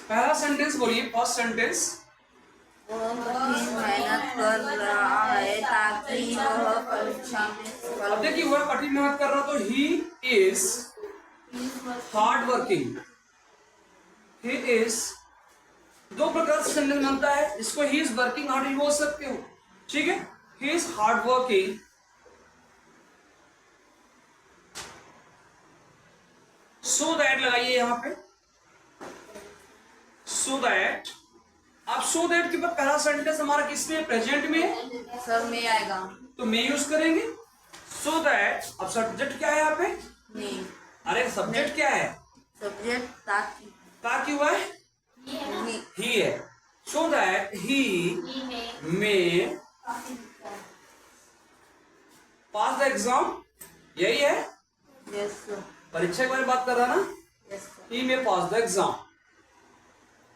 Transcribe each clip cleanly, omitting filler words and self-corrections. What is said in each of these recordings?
पहला सेंटेंस बोलिए, first sentence. वो कठिन मेहनत कर रहा है ताकि वह परीक्षा में सफल अब देखिए, वह कठिन मेहनत कर रहा, तो he is hard working. He is दो प्रकार से सेंटेंस बनता है, इसको ही इज वर्किंग हार्ड भी बोल सकते हो, ठीक है। He is hard working so that लगाइए यहां पे, सो दैट। अब सो दैट के बाद पहला सेंटेंस हमारा किसमें, प्रेजेंट में, सर में आएगा तो मैं यूज करेंगे सो दैट। अब सब्जेक्ट क्या है यहाँ पे, नहीं, अरे सब्जेक्ट क्या है, सब्जेक्ट ताकि ताकि हुआ है, ही है। सो दैट ही में पास द एग्जाम, यही है, यस सर, परीक्षा के बारे में बात कर रहा ना। यस सर, ही में पास द एग्जाम,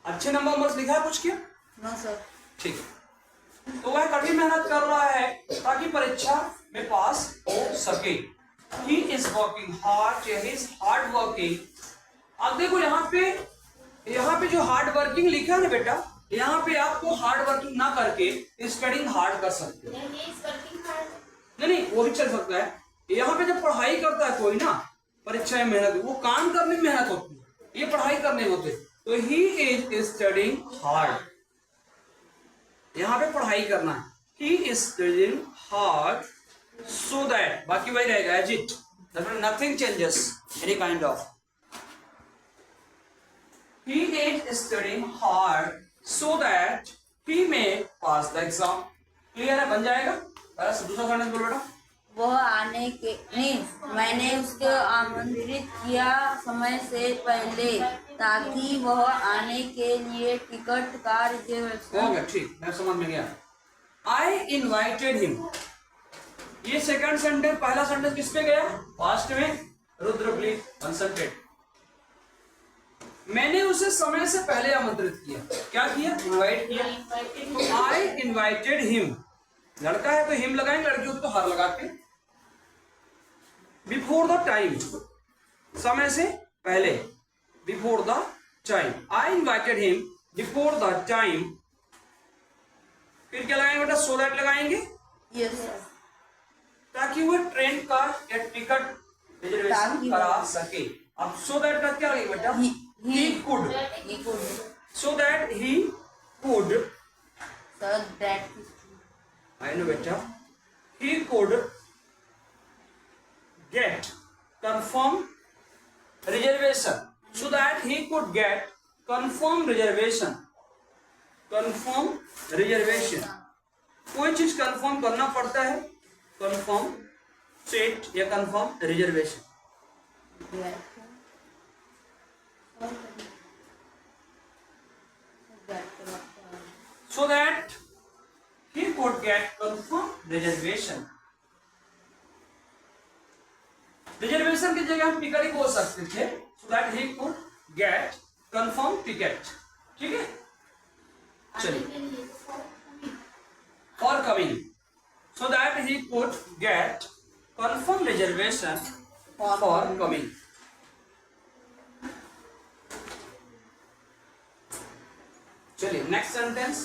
अच्छे नंबर लिखा है कुछ क्या, नो सर, ठीक है। तो वह कठिन मेहनत कर रहा है ताकि परीक्षा में पास हो सके। He is working hard, he is hard working. अब देखो यहाँ पे जो हार्ड वर्किंग लिखा है ना बेटा, यहाँ पे आपको हार्ड वर्किंग ना करके स्टडिंग हार्ड कर सकते हो। नहीं, वो भी चल सकता है। यहाँ पे जब पढ़ाई करता है कोई ना, परीक्षा में मेहनत, वो काम करने में मेहनत होती है, ये पढ़ाई करने में होते। तो ही इज स्टडिंग हार्ड, यहाँ पे पढ़ाई करना है। He is studying hard so that, बाकी वही रहेगा as it, nothing changes any kind of. He is studying hard so that he may pass the exam. Clear है, बन जाएगा। बस दूसरा सेंटेंस बोलो बेटा। वह आने के नहीं, मैंने उसको आमंत्रित किया समय से पहले ताकि वह आने के लिए टिकट का हो रिजर्वेशन। गया, ठीक, मैं समझ में गया। I invited him, ये सेकंड सेंटेंस, पहला सेंटेंस किस पे गया, पास्ट में। Rudra please concentrate. मैंने उसे समय से पहले आमंत्रित किया, क्या किया, इनवाइट किया। तो आई इनवाइटेड हिम, लड़का है तो हिम लगाएंगे, लड़की हो तो हर लगाते। बिफोर द टाइम, समय से पहले, before the time. I invited him before the time. फिर क्या लगाएंगे बेटा, सो दैट लगाएंगे, यस सर, ताकि वह ट्रेन का या टिकट रिजर्वेशन करा सके। अब सो दैट का क्या लगेगा बेटा, he could, so that he could, sir that I know बेटा, he could get confirm reservation, so that he could get confirm reservation, confirm reservation। कोई चीज कंफर्म करना पड़ता है, कंफर्म सेट या confirm reservation. So that he could get confirmed reservation। Reservation की जगह हम टिकट ही बोल सकते थे, so that he could get confirmed ticket, ठीक है। चलिए, for coming, so that he could get confirmed reservation for coming। चलिए नेक्स्ट सेंटेंस।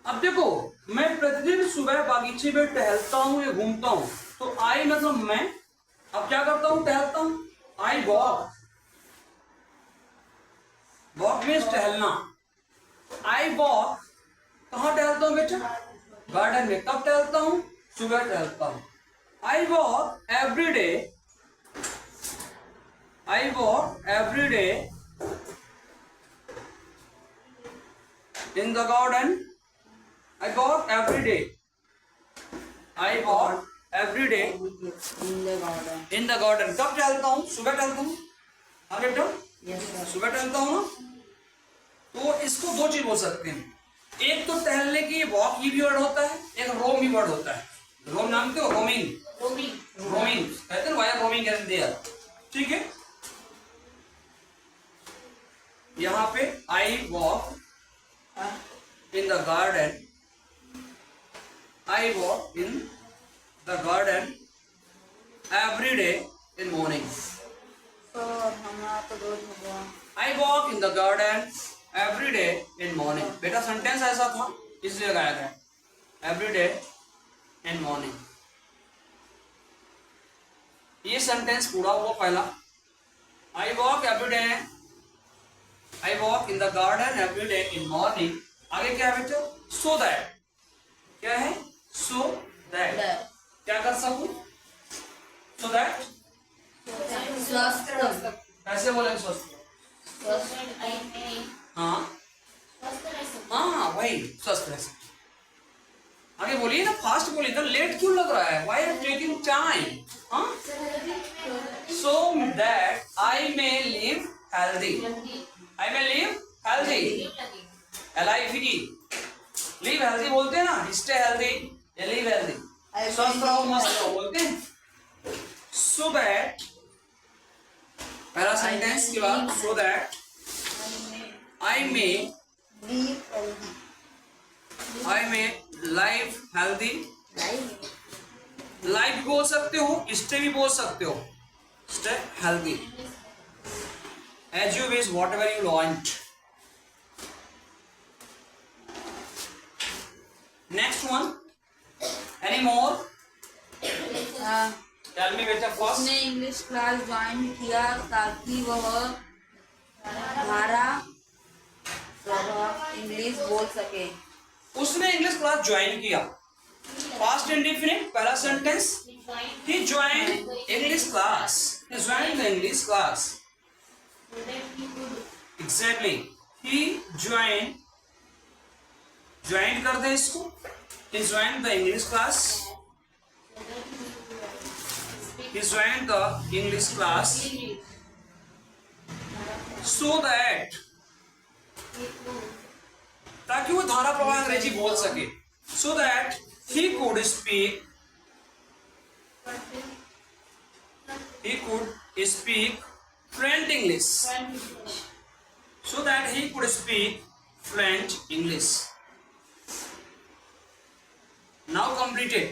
अब देखो, मैं प्रतिदिन सुबह बागीचे में टहलता हूँ या घूमता हूँ, तो आई मतलब मैं, अब क्या करता हूँ, टहलता हूँ, आई वॉक। वॉक मीन्स टहलना। आई वॉक, कहाँ टहलता हूँ बेटा, गार्डन में। कब टहलता हूँ, सुबह टहलता हूँ। I walk every day, I walk every day in the garden. I walk every day. I walk every day in the garden. कब टहलता हूँ, सुबह टहलता हूँ। हाँ बेटा, सुबह टहलता हूँ ना। तो इसको दो चीज बोल सकते हैं, एक तो टहलने की वॉक ही वर्ड होता है, एक रोम भी वर्ड होता है। रोम नाम क्यों, रोमिंग, रोमिंग कहते हैं, वाया रोमिंग कहते हैं, ठीक है। यहाँ पे I walk in the garden, I walk in the garden every day in morning. Garden every day in morning. बेटा सेंटेंस ऐसा था इसलिए लगाया गया एवरी डे इन मॉर्निंग। ये सेंटेंस पूरा हुआ पहला। I walk every day, I walk in the garden every day in morning. आगे क्या है बेटा? So that. क्या है? So that. क्या कर सकूं? सो दैट स्वस्थ, कैसे बोलेंगे स्वस्थ? हाँ हाँ वही स्वस्थ रह सके। आगे बोलिए ना, फास्ट बोलिए। तो लेट क्यों लग रहा है? Why are taking time? हाँ, so that I may live healthy. I may live healthy, LIVE। Live healthy बोलते हैं ना, स्टे हेल्दी या लिव हेल्दी, स्वस्थ रहो मस्त रहो बोलते हैं। सो दैट पहला सेंटेंस के बाद so that I may life healthy. Life बोल सकते हो, स्टे भी बोल सकते हो। Stay healthy as you wish, whatever you want. Next one, any more? Tell me बेटा फर्स्ट। उसने इंग्लिश क्लास ज्वाइन किया ताकि वह धारा प्रभाव इंग्लिश बोल सके। उसने इंग्लिश क्लास ज्वाइन किया। पास्ट इंडेफिनिट पहला sentence, he joined English class, he joined the English class। Exactly, he joined कर दे इसको, he joined the English class, he joined the English class so that, ताकि वो धारा प्रवाह अंग्रेजी बोल सके। So that he could speak fluent English, so that he could speak fluent English। Now completed।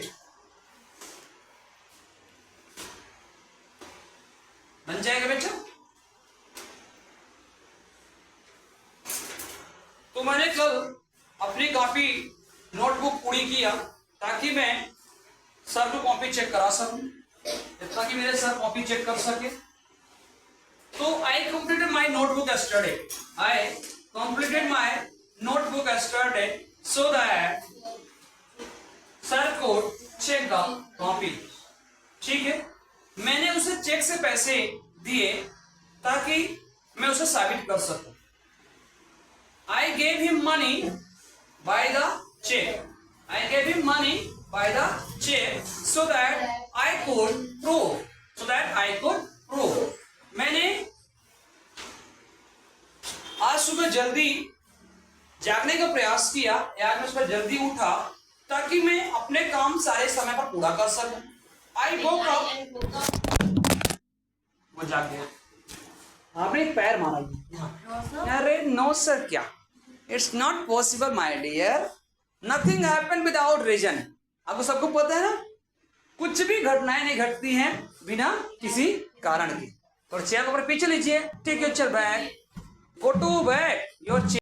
बन जाएगा बेटा? तो मैंने कल अपनी कॉपी नोटबुक पूरी किया ताकि मैं सर को कॉपी चेक करा सकूं, ताकि मेरे सर कॉपी चेक कर सके। तो I completed my notebook yesterday, I completed my notebook yesterday so that sir को चेक द कॉपी। ठीक है, मैंने उसे चेक से पैसे दिए ताकि मैं उसे साबित कर सकूं। I gave him money by the check, I gave him money by the check so that I could prove, मैंने आज सुबह जल्दी जागने का प्रयास किया, या मैं सुबह जल्दी उठा ताकि मैं अपने काम सारे समय पर पूरा कर सकूं। I woke up, वो जाग गया। आपने एक पैर मारा। अरे नो सर, क्या? It's not possible my dear, nothing happened without reason। आपको सबको पता है ना, कुछ भी घटनाएं नहीं घटती हैं बिना किसी कारण के। और चेयर को ऊपर पीछे लीजिए। Take your chair back, go to back your chair.